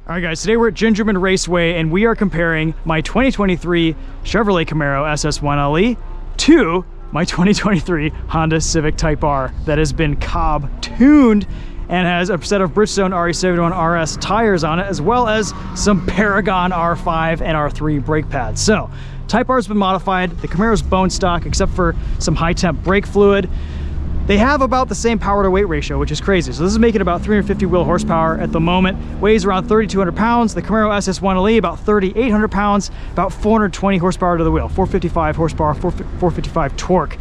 All right, guys, today we're at Gingerman Raceway, and we are comparing my 2023 Chevrolet Camaro SS1LE to my 2023 Honda Civic Type R that has been COBB tuned and has a set of Bridgestone RE-71RS tires on it, as well as some Paragon R5 and R3 brake pads. So, Type R has been modified. The Camaro's bone stock, except for some high-temp brake fluid. They have about the same power to weight ratio, which is crazy. So this is making about 350 wheel horsepower at the moment. Weighs around 3,200 pounds. The Camaro SS1LE about 3,800 pounds, about 420 horsepower to the wheel, 455 horsepower, 455 torque.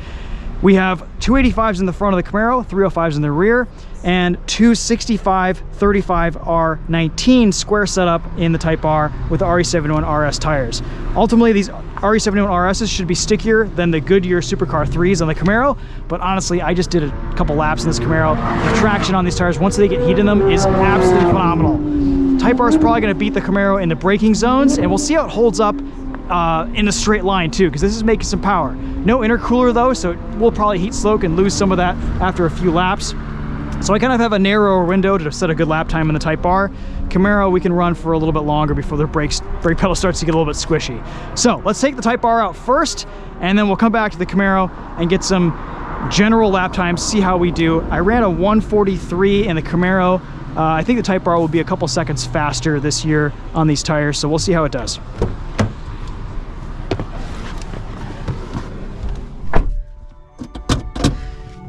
We have 285s in the front of the Camaro, 305s in the rear, and two 65 35 R19 square setup in the Type R with the RE-71RS tires. Ultimately, these RE-71RSs should be stickier than the Goodyear Supercar 3s on the Camaro, but honestly, I just did a couple laps in this Camaro. The traction on these tires, once they get heat in them, is absolutely phenomenal. Type R is probably going to beat the Camaro in the braking zones, and we'll see how it holds up in a straight line too, because this is making some power. No intercooler though, so we'll probably heat soak and lose some of that after a few laps. So I kind of have a narrower window to set a good lap time in the Type R. Camaro, we can run for a little bit longer before the brake pedal starts to get a little bit squishy. So let's take the Type R out first, and then we'll come back to the Camaro and get some general lap times, see how we do. I ran a 143 in the Camaro. I think the Type R will be a couple seconds faster this year on these tires, so we'll see how it does.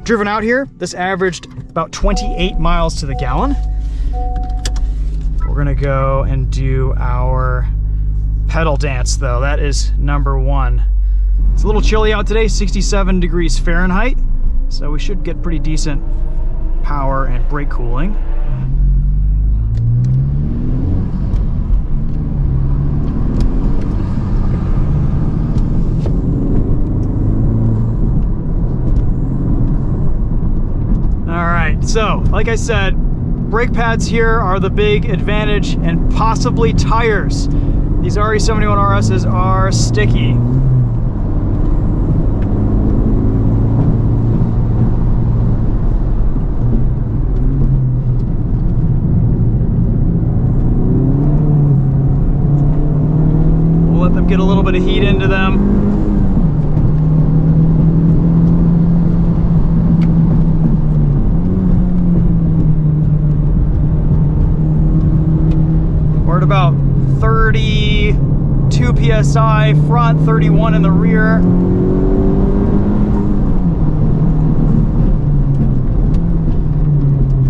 Driven out here, this averaged about 28 miles to the gallon. We're gonna go and do our pedal dance though. That is number one. It's a little chilly out today, 67 degrees Fahrenheit. So we should get pretty decent power and brake cooling. So, like I said, brake pads here are the big advantage, and possibly tires. These RE-71RSs are sticky. We'll let them get a little bit of heat into them. About 32 psi front, 31 in the rear.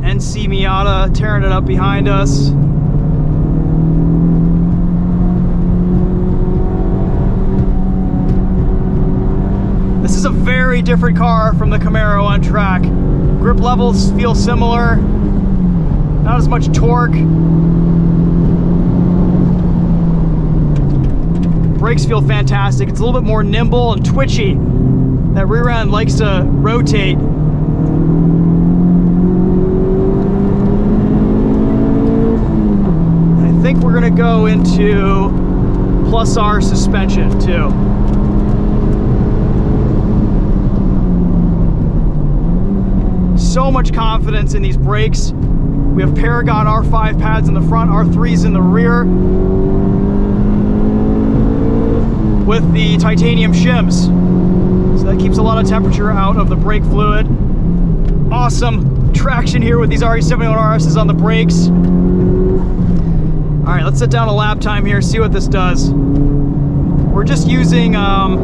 NC Miata tearing it up behind us. This is a very different car from the Camaro on track. Grip levels feel similar, not as much torque. Brakes feel fantastic. It's a little bit more nimble and twitchy. That rear end likes to rotate. I think we're gonna go into plus R suspension too. So much confidence in these brakes. We have Paragon R5 pads in the front, R3s in the rear, with the titanium shims. So that keeps a lot of temperature out of the brake fluid. Awesome traction here with these RE-71RSs on the brakes. All right, let's set down a lap time here, see what this does. We're just using the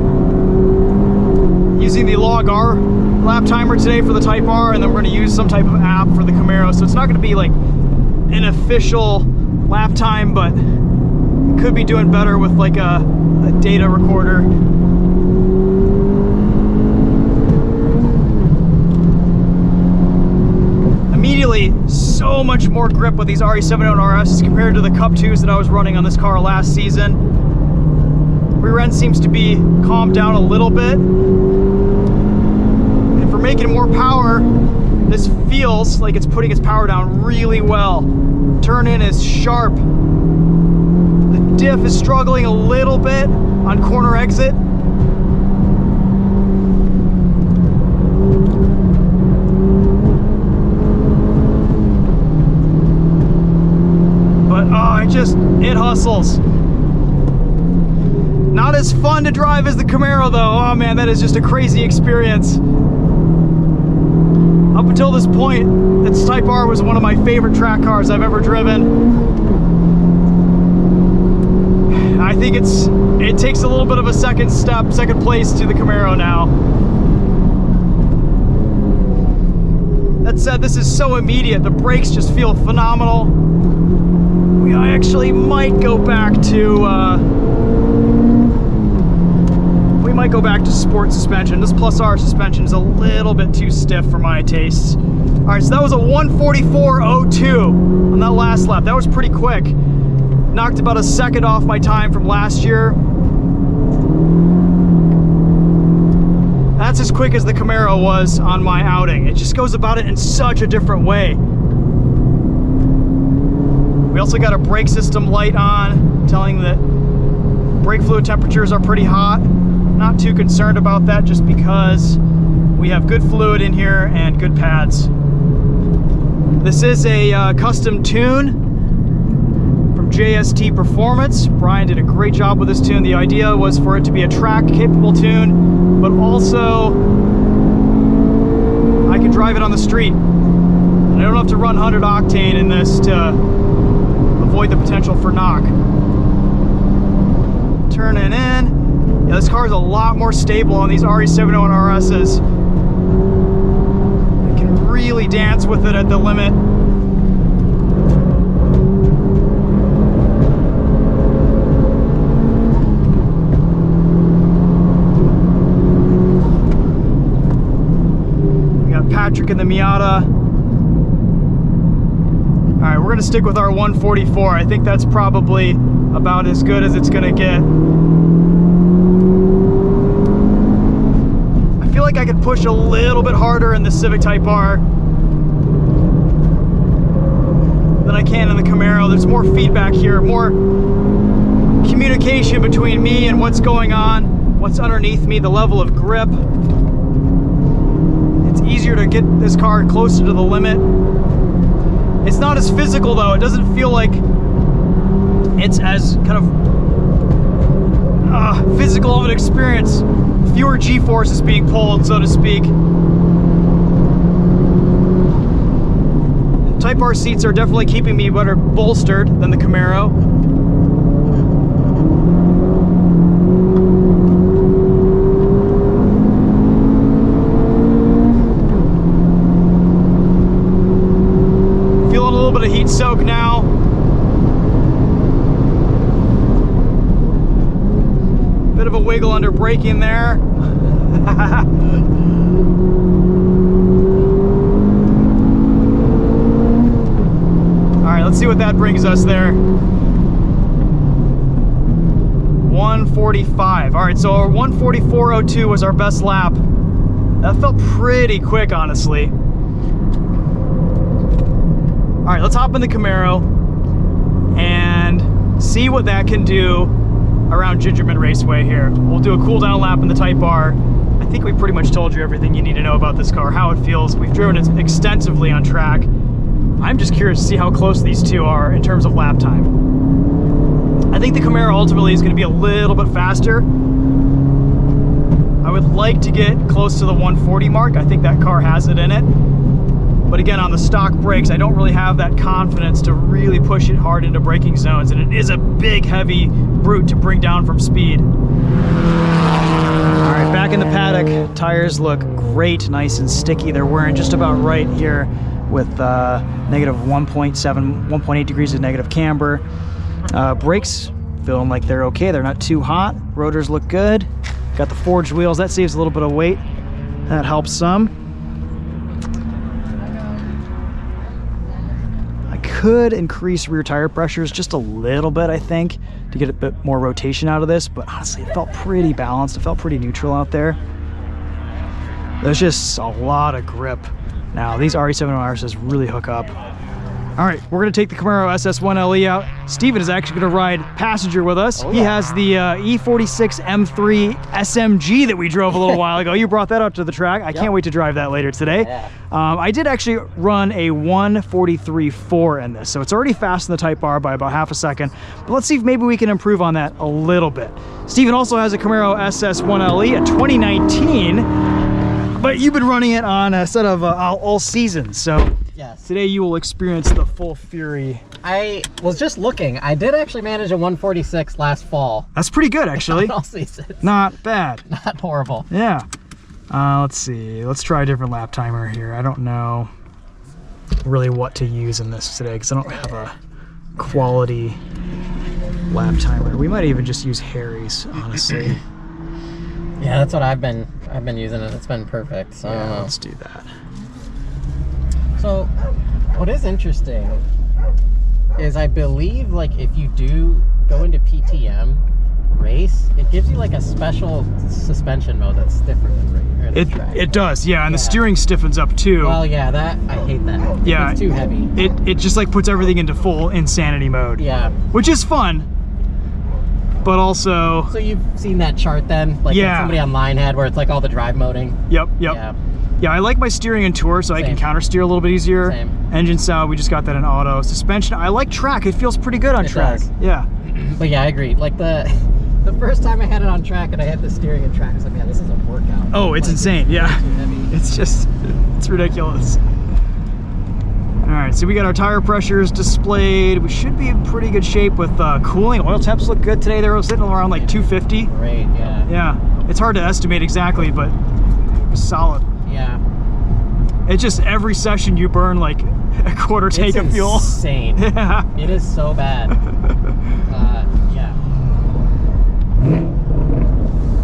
log R lap timer today for the Type R, and then we're gonna use some type of app for the Camaro. So it's not gonna be like an official lap time, but could be doing better with like a data recorder. Immediately, so much more grip with these RE-71RSs compared to the Cup 2s that I was running on this car last season. Rear end seems to be calmed down a little bit. And for making more power, this feels like it's putting its power down really well. Turn in is sharp. The diff is struggling a little bit on corner exit. But it hustles. Not as fun to drive as the Camaro though. Oh man, that is just a crazy experience. Up until this point, this Type R was one of my favorite track cars I've ever driven. I think it takes a little bit of a second place to the Camaro now. That said, this is so immediate. The brakes just feel phenomenal. I actually might go back to sport suspension. This Plus R suspension is a little bit too stiff for my tastes. All right, so that was a 1:44.02 on that last lap. That was pretty quick. Knocked about a second off my time from last year. That's as quick as the Camaro was on my outing. It just goes about it in such a different way. We also got a brake system light on, telling that brake fluid temperatures are pretty hot. Not too concerned about that just because we have good fluid in here and good pads. This is a custom tune from JST Performance. Brian did a great job with this tune. The idea was for it to be a track capable tune, but also I can drive it on the street. And I don't have to run 100 octane in this to avoid the potential for knock. Turning in. Yeah, this car is a lot more stable on these RE-71RSs. I can really dance with it at the limit. We got Patrick in the Miata. All right, we're gonna stick with our 144. I think that's probably about as good as it's gonna get. I feel like I could push a little bit harder in the Civic Type R than I can in the Camaro. There's more feedback here, more communication between me and what's going on, what's underneath me, the level of grip. It's easier to get this car closer to the limit. It's not as physical though. It doesn't feel like it's as kind of physical of an experience. Fewer G-forces being pulled, so to speak. Type R seats are definitely keeping me better bolstered than the Camaro. Feeling a little bit of heat soak now. Bit of a wiggle under braking there. Alright, let's see what that brings us there. 145. Alright, so our 144.02 was our best lap. That felt pretty quick, honestly. Alright, let's hop in the Camaro and see what that can do around Gingerman Raceway here. We'll do a cool down lap in the Type R. I think we pretty much told you everything you need to know about this car, how it feels. We've driven it extensively on track. I'm just curious to see how close these two are in terms of lap time. I think the Camaro ultimately is going to be a little bit faster. I would like to get close to the 140 mark. I think that car has it in it. But again, on the stock brakes, I don't really have that confidence to really push it hard into braking zones. And it is a big, heavy brute to bring down from speed. All right, back in the paddock. Tires look great, nice and sticky. They're wearing just about right here with negative 1.8 degrees of negative camber. Brakes feeling like they're okay. They're not too hot. Rotors look good. Got the forged wheels. That saves a little bit of weight. That helps some. Could increase rear tire pressures just a little bit, I think, to get a bit more rotation out of this, but honestly, it felt pretty balanced. It felt pretty neutral out there. There's just a lot of grip. Now, these RE-71RSs really hook up. All right, we're gonna take the Camaro SS1LE out. Steven is actually gonna ride passenger with us. Oh, he yeah. has the E46 M3 SMG that we drove a little while ago. You brought that up to the track. I can't wait to drive that later today. Yeah. I did actually run a 1:43.4 in this, so it's already faster than the Type R by about half a second. But let's see if maybe we can improve on that a little bit. Steven also has a Camaro SS1LE, a 2019, but you've been running it on a set of all seasons, so Yes. today you will experience the full fury. I was just looking. I did actually manage a 146 last fall. That's pretty good, actually. All seasons. Not bad. Not horrible. Yeah. Let's see. Let's try a different lap timer here. I don't know really what to use in this today because I don't have a quality lap timer. We might even just use Harry's, honestly. Yeah, that's what I've been using it. It's been perfect. So Yeah, let's do that. So what is interesting is I believe like if you do go into PTM race, it gives you like a special suspension mode that's different than the track. It does, yeah, and the steering stiffens up too. Well, yeah, that I hate that. Yeah, It's too heavy. It just like puts everything into full insanity mode. Yeah. Which is fun, but also. So you've seen that chart then, like that somebody online had, where it's like all the drive moding. Yep. Yeah. Yeah, I like my steering in Tour so I can counter steer a little bit easier. Same. Engine sound, we just got that in auto. Suspension, I like track. It feels pretty good on track. Does. Yeah. But yeah, I agree. Like the first time I had it on track and I had the steering in track, I was like, man, this is a workout. Oh, it's like, insane. Yeah. Too heavy. It's ridiculous. All right, so we got our tire pressures displayed. We should be in pretty good shape with cooling. Oil temps look good today. They're sitting around like 250. Great, yeah. Yeah, it's hard to estimate exactly, but it was solid. Yeah. It's just every session you burn like a quarter tank of fuel. It's insane. Yeah. It is so bad. Yeah.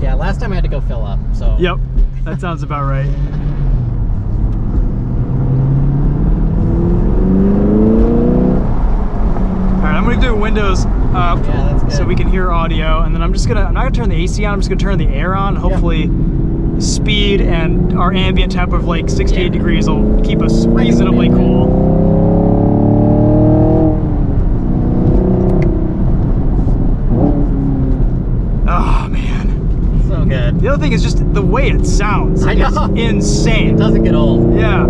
Yeah, last time I had to go fill up, so. Yep, that sounds about right. All right, I'm gonna do windows up so we can hear audio, and then I'm not gonna turn the AC on, I'm just gonna turn the air on. Hopefully speed and our ambient temp of like 68 degrees will keep us reasonably cool. Oh man. So good. The other thing is just the way it sounds. I know. It's insane. It doesn't get old. Yeah.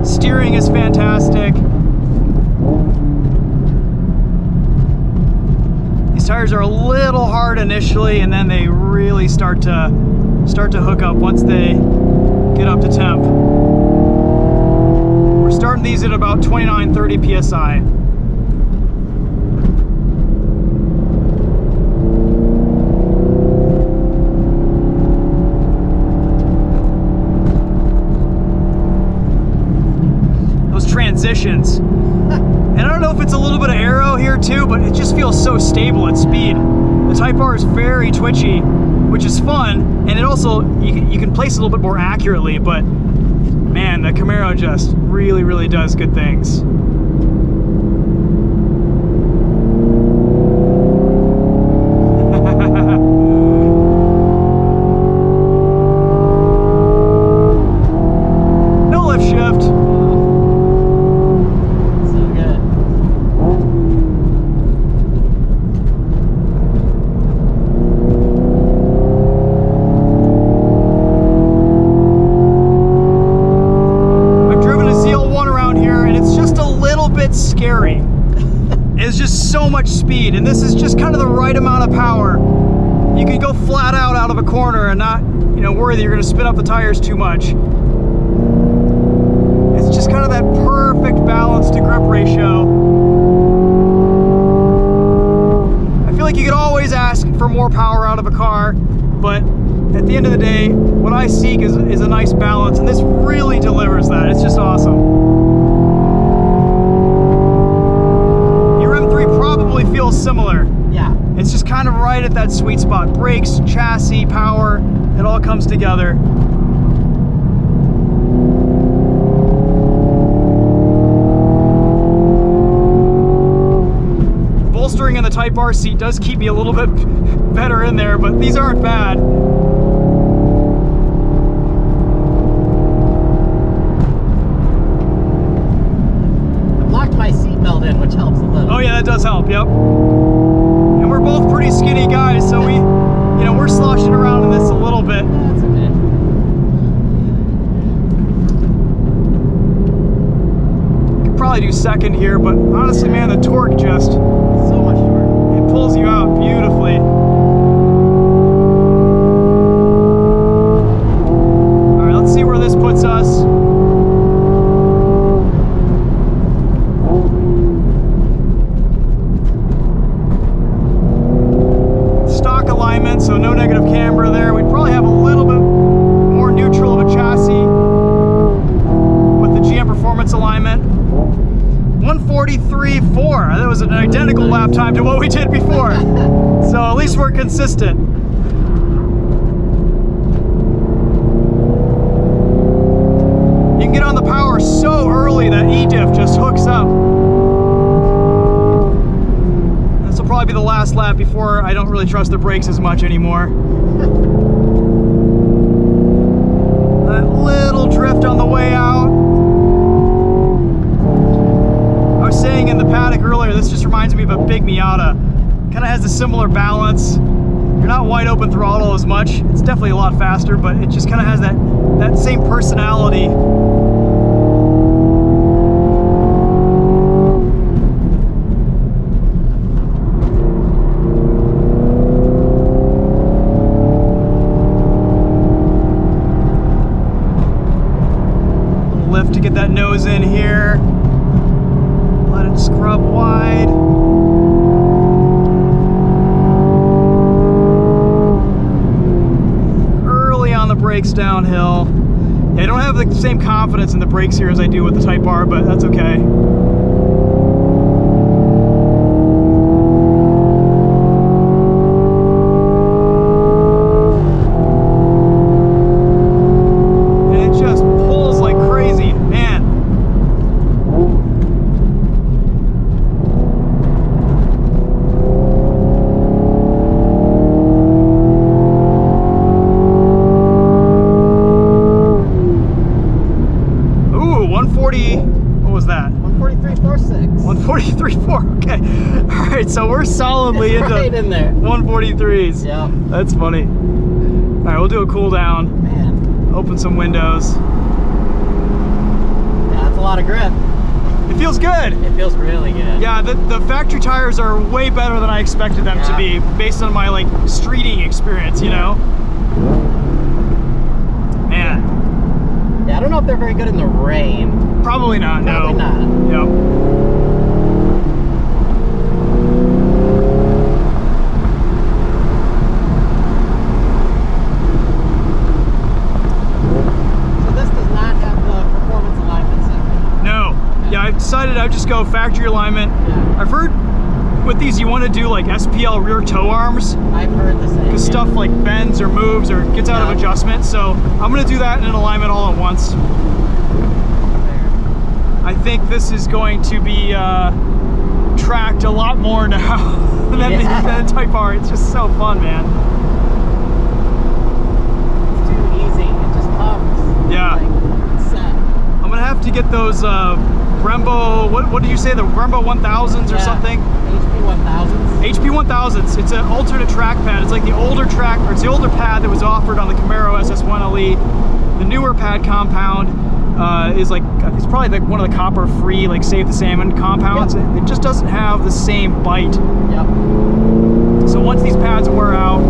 Steering is fantastic. These tires are a little hard initially, and then they really start to hook up once they get up to temp. We're starting these at about 29-30 psi. Transitions, and I don't know if it's a little bit of aero here too, but it just feels so stable at speed. The Type R is very twitchy, which is fun, and it also you can place it a little bit more accurately, but man, the Camaro just really does good things. No lift shift. Scary. It's just so much speed, and this is just kind of the right amount of power. You can go flat out of a corner and not, worry that you're going to spin up the tires too much. It's just kind of that perfect balance to grip ratio. I feel like you could always ask for more power out of a car, but at the end of the day, what I seek is a nice balance, and this really delivers that. It's just awesome. Probably feels similar. Yeah. It's just kind of right at that sweet spot. Brakes, chassis, power, it all comes together. Bolstering in the Type R seat does keep me a little bit better in there, but these aren't bad. does help, yep. And we're both pretty skinny guys, so we, you know, we're sloshing around in this a little bit. That's okay. Could probably do second here, but honestly, man, the torque just, So much torque. it pulls you out beautifully. All right, let's see where this puts us. So no negative camber there. We'd probably have a little bit more neutral of a chassis with the GM Performance alignment. 143.4. That was an identical lap time to what we did before. So at least we're consistent. You can get on the power so early that E-diff just hooks up. Probably be the last lap before I don't really trust the brakes as much anymore. That little drift on the way out. I was saying in the paddock earlier, this just reminds me of a big Miata. Kind of has a similar balance. You're not wide open throttle as much. It's definitely a lot faster, but it just kind of has that same personality. To get that nose in here, let it scrub wide. Early on the brakes downhill. Yeah, I don't have the same confidence in the brakes here as I do with the Type R, but that's okay. What was that? 143.46. 143.4. Okay. All right. So we're solidly it's right in there. 143s. Yeah. That's funny. All right. We'll do a cool down. Man. Open some windows. Yeah, that's a lot of grip. It feels good. It feels really good. Yeah. The factory tires are way better than I expected them to be, based on my like streeting experience. You know. Man. Yeah. I don't know if they're very good in the rain. Probably not, Probably no. not. Yep. So this does not have the performance alignment section? No. Yeah, I've decided I'd just go factory alignment. Yeah. I've heard with these you want to do like SPL rear toe arms. I've heard the same. Because stuff like bends or moves or gets out of adjustment. So I'm going to do that in an alignment all at once. I think this is going to be tracked a lot more now than the Type R. It's just so fun, man. It's too easy. It just comes. Yeah. Like, it's set. I'm gonna have to get those brembo. What did you say? The brembo 1000s or something? HP 1000s. HP 1000s. It's an alternate track pad. It's like the older track, or it's the older pad that was offered on the Camaro SS1 LE. The newer pad compound is like, it's probably like one of the copper free, like Save the Salmon compounds. Yep. It just doesn't have the same bite. Yep. So once these pads wear out,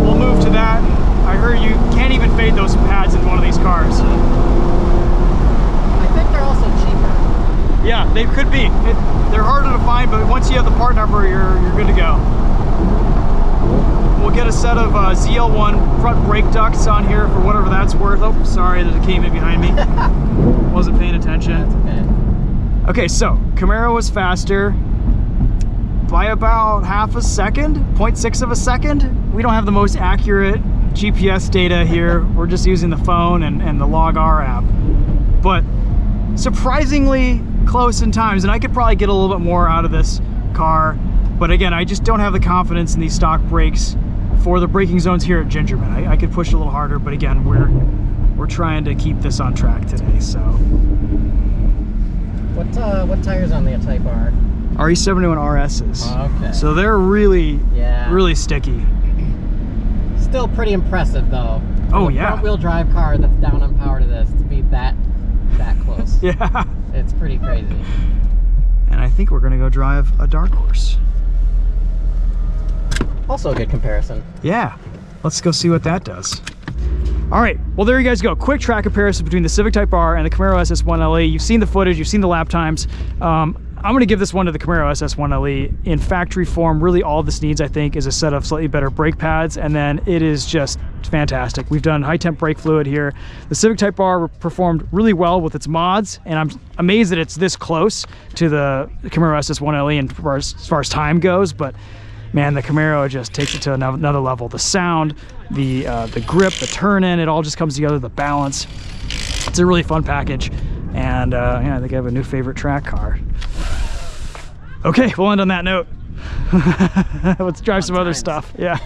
we'll move to that. I heard you can't even fade those pads in one of these cars. I think they're also cheaper. Yeah, they could be. They're harder to find, but once you have the part number, you're good to go. We'll get a set of ZL1 front brake ducts on here for whatever that's worth. Oh, sorry that it came in behind me. Wasn't paying attention. That's okay. Okay, so Camaro was faster by about half a second, 0.6 of a second. We don't have the most accurate GPS data here. We're just using the phone and the Log R app. But surprisingly close in times, and I could probably get a little bit more out of this car. But again, I just don't have the confidence in these stock brakes for the braking zones here at Gingerman. I could push a little harder, but again, we're trying to keep this on track today. So what tires on the Type R? RE-71RSs. Okay. So they're really, really sticky. Still pretty impressive though. Oh, For a yeah. front-wheel drive car that's down on power to this, to be that close. Yeah. It's pretty crazy. And I think we're gonna go drive a dark horse. Also a good comparison. Yeah. Let's go see what that does. All right, well, there you guys go. Quick track comparison between the Civic Type R and the Camaro SS1 LE. You've seen the footage, you've seen the lap times. I'm gonna give this one to the Camaro SS1 LE in factory form. Really all this needs, I think, is a set of slightly better brake pads, and then it is just fantastic. We've done high temp brake fluid here. The Civic Type R performed really well with its mods, and I'm amazed that it's this close to the Camaro SS1 LE as far as time goes, but man, the Camaro just takes it to another level. The sound, the grip, the turn-in, it all just comes together, the balance. It's a really fun package, and yeah, I think I have a new favorite track car. Okay, we'll end on that note. Let's drive some other stuff. Yeah.